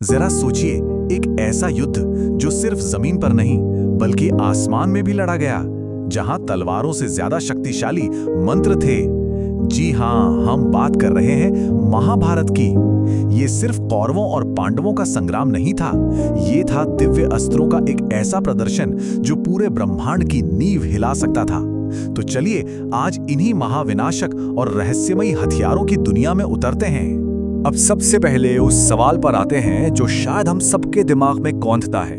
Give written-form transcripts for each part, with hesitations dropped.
जरा सोचिए, एक ऐसा युद्ध जो सिर्फ जमीन पर नहीं बल्कि आसमान में भी लड़ा गया, जहां तलवारों से ज्यादा शक्तिशाली मंत्र थे। जी हां, हम बात कर रहे हैं महाभारत की। ये सिर्फ कौरवों और पांडवों का संग्राम नहीं था, ये था दिव्य अस्त्रों का एक ऐसा प्रदर्शन जो पूरे ब्रह्मांड की नींव हिला सकता था। तो चलिए आज इन्हीं महाविनाशक और रहस्यमयी हथियारों की दुनिया में उतरते हैं। अब सबसे पहले उस सवाल पर आते हैं जो शायद हम सबके दिमाग में कौंधता है।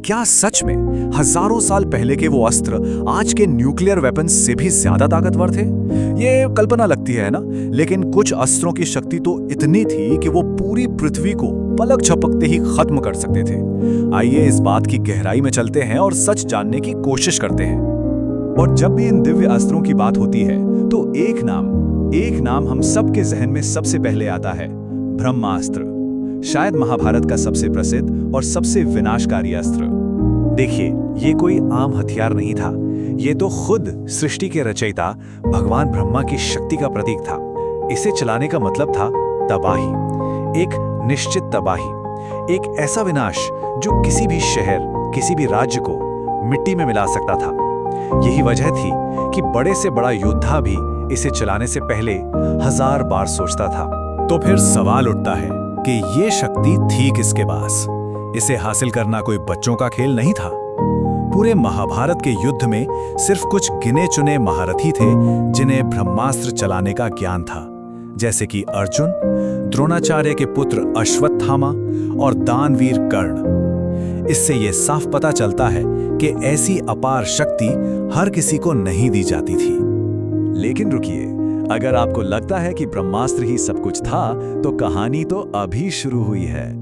क्या सच में हजारों साल पहले के वो अस्त्र आज के न्यूक्लियर वेपन्स से भी ज्यादा ताकतवर थे? ये कल्पना लगती है ना, लेकिन कुछ अस्त्रों की शक्ति तो इतनी थी कि वो पूरी पृथ्वी को पलक झपकते ही खत्म कर सकते थे। आइए इस बात की गहराई में चलते हैं और सच जानने की कोशिश करते हैं। और जब भी इन दिव्य अस्त्रों की बात होती है तो एक नाम हम सबके जहन में सबसे पहले आता है, ब्रह्मास्त्र। शायद महाभारत का सबसे प्रसिद्ध और सबसे विनाशकारी अस्त्र। देखिए, ये कोई आम हथियार नहीं था, ये तो खुद सृष्टि के रचयिता भगवान ब्रह्मा की शक्ति का प्रतीक था। इसे चलाने का मतलब था तबाही, एक निश्चित तबाही, एक ऐसा विनाश जो किसी भी शहर, किसी भी राज्य को मिट्टी में मिला सकता था। यही वजह थी कि बड़े से बड़ा योद्धा भी इसे चलाने से पहले 1000 बार सोचता था। तो फिर सवाल उठता है कि ये शक्ति थी किसके पास? इसे हासिल करना कोई बच्चों का खेल नहीं था। पूरे महाभारत के युद्ध में सिर्फ कुछ गिने चुने महारथी थे जिन्हें ब्रह्मास्त्र चलाने का ज्ञान था, जैसे कि अर्जुन, द्रोणाचार्य के पुत्र अश्वत्थामा और दानवीर कर्ण। इससे यह साफ पता चलता है कि ऐसी अपार शक्ति हर किसी को नहीं दी जाती थी। लेकिन रुकिए, अगर आपको लगता है कि ब्रह्मास्त्र ही सब कुछ था, तो कहानी तो अभी शुरू हुई है।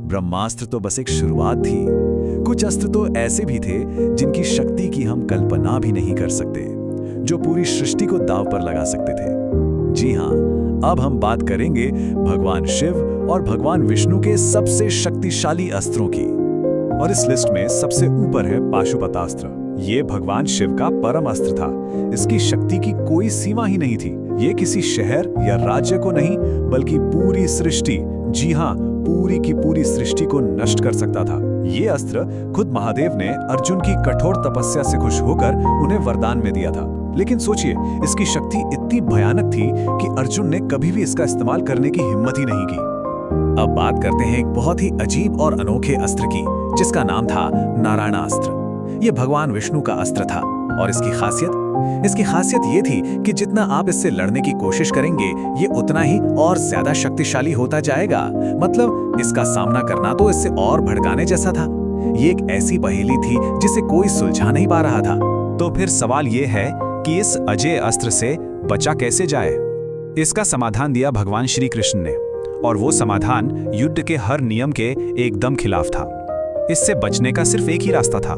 ब्रह्मास्त्र तो बस एक शुरुआत थी। कुछ अस्त्र तो ऐसे भी थे जिनकी शक्ति की हम कल्पना भी नहीं कर सकते, जो पूरी सृष्टि को दांव पर लगा सकते थे। जी हां, अब हम बात करेंगे भगवान शिव और भगवान विष्णु के सबसे शक्तिशाली अस्त्रों की। और इस लिस्ट में सबसे ऊपर है पाशुपतास्त्र। ये भगवान शिव का परम अस्त्र था। इसकी शक्ति की कोई सीमा ही नहीं थी। ये किसी शहर या राज्य को नहीं बल्कि पूरी सृष्टि, जी हां, पूरी की पूरी सृष्टि को नष्ट कर सकता था। ये अस्त्र खुद महादेव ने अर्जुन की कठोर तपस्या से खुश होकर उन्हें वरदान में दिया था। लेकिन सोचिए, इसकी शक्ति इतनी भयानक थी कि अर्जुन ने कभी भी इसका इस्तेमाल करने की हिम्मत ही नहीं की। अब बात करते हैं एक बहुत ही अजीब और अनोखे अस्त्र की, जिसका नाम था नारायणास्त्र। ये भगवान विष्णु का अस्त्र था और इसकी खासियत ये थी कि जितना आप इससे लड़ने की कोशिश करेंगे, ये उतना ही और ज्यादा शक्तिशाली होता जाएगा। मतलब इसका सामना करना तो इससे और भड़काने जैसा था। ये एक ऐसी पहेली थी जिसे कोई सुलझा नहीं पा रहा था। तो फिर सवाल ये है कि इस अजेय अस्त्र से बचा कैसे जाए? इसका समाधान दिया भगवान श्री कृष्ण ने, और वो समाधान युद्ध के हर नियम के एकदम खिलाफ था। इससे बचने का सिर्फ एक ही रास्ता था,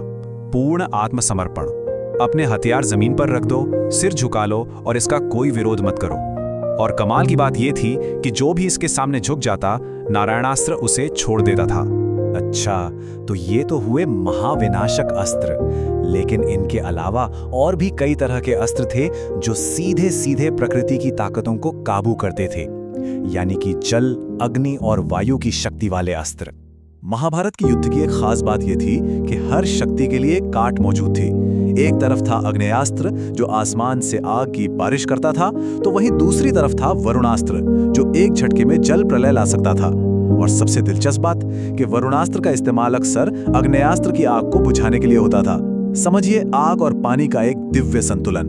पूर्ण आत्मसमर्पण। अपने हथियार जमीन पर रख दो, सिर झुका लो और इसका कोई विरोध मत करो। और कमाल की बात यह थी कि जो भी इसके सामने झुक जाता, नारायणास्त्र उसे छोड़ देता था। अच्छा, तो ये तो हुए महाविनाशक अस्त्र, लेकिन इनके अलावा और भी कई तरह के अस्त्र थे जो सीधे सीधे प्रकृति की ताकतों को काबू करते थे, यानी कि जल, अग्नि और वायु की शक्ति वाले अस्त्र। महाभारत के युद्ध की एक खास बात यह थी कि हर शक्ति के लिए एक काट मौजूद थी। एक तरफ था अग्नेयास्त्र जो आसमान से आग की बारिश करता था, तो वहीं दूसरी तरफ था वरुणास्त्र जो एक झटके में जल प्रलय ला सकता था। और सबसे दिलचस्प बात कि वरुणास्त्र का इस्तेमाल अक्सर अग्नेयास्त्र की आग को बुझाने के लिए होता था। समझिए, आग और पानी का एक दिव्य संतुलन।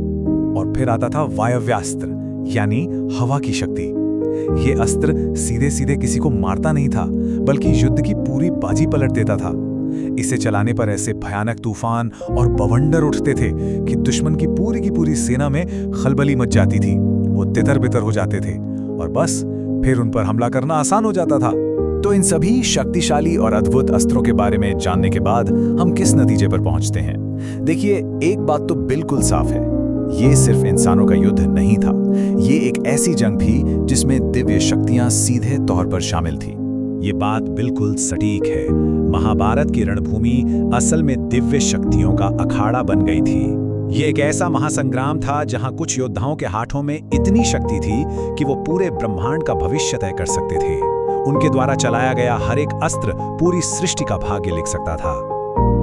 और फिर आता था वायव्यास्त्र, यानी हवा की शक्ति। ये अस्त्र सीधे सीधे किसी को मारता नहीं था, बल्कि युद्ध की पूरी बाजी पलट देता था। इसे चलाने पर ऐसे भयानक तूफान और बवंडर उठते थे कि दुश्मन की पूरी सेना में खलबली मच जाती थी। वो तितर-बितर हो जाते थे और बस फिर उन पर हमला करना आसान हो जाता था। तो इन सभी शक्तिशाली और अद्भुत अस्त्रों के बारे में जानने के बाद हम किस नतीजे पर पहुंचते हैं? देखिए, एक बात तो बिल्कुल साफ है, ये सिर्फ इंसानों का युद्ध नहीं था। ये एक ऐसी जंग थी जिसमें दिव्य शक्तियां सीधे तौर पर शामिल थी। ये बात बिल्कुल सटीक है। महाभारत की रणभूमि असल में दिव्य शक्तियों का अखाड़ा बन गई थी। ये एक ऐसा महासंग्राम था जहां कुछ योद्धाओं के हाथों में इतनी शक्ति थी कि वो पूरे ब्रह्मांड का भविष्य तय कर सकते थे। उनके द्वारा चलाया गया हर एक अस्त्र पूरी सृष्टि का भाग्य लिख सकता था।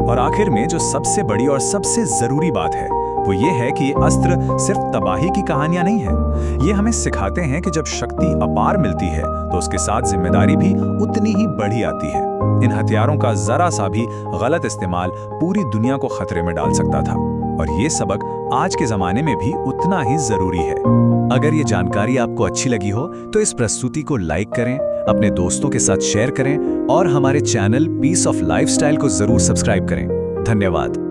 और आखिर में जो सबसे बड़ी और सबसे जरूरी बात है वो ये है कि ये अस्त्र सिर्फ तबाही की कहानियां नहीं है। ये हमें सिखाते हैं कि जब शक्ति अपार मिलती है तो उसके साथ जिम्मेदारी भी उतनी ही बढ़ी आती है। इन हथियारों का जरा सा भी गलत इस्तेमाल पूरी दुनिया को खतरे में डाल सकता था, और ये सबक आज के जमाने में भी उतना ही जरूरी है। अगर ये जानकारी आपको अच्छी लगी हो तो इस प्रस्तुति को लाइक करें, अपने दोस्तों के साथ शेयर करें और हमारे चैनल पीस ऑफ लाइफस्टाइल को जरूर सब्सक्राइब करें। धन्यवाद।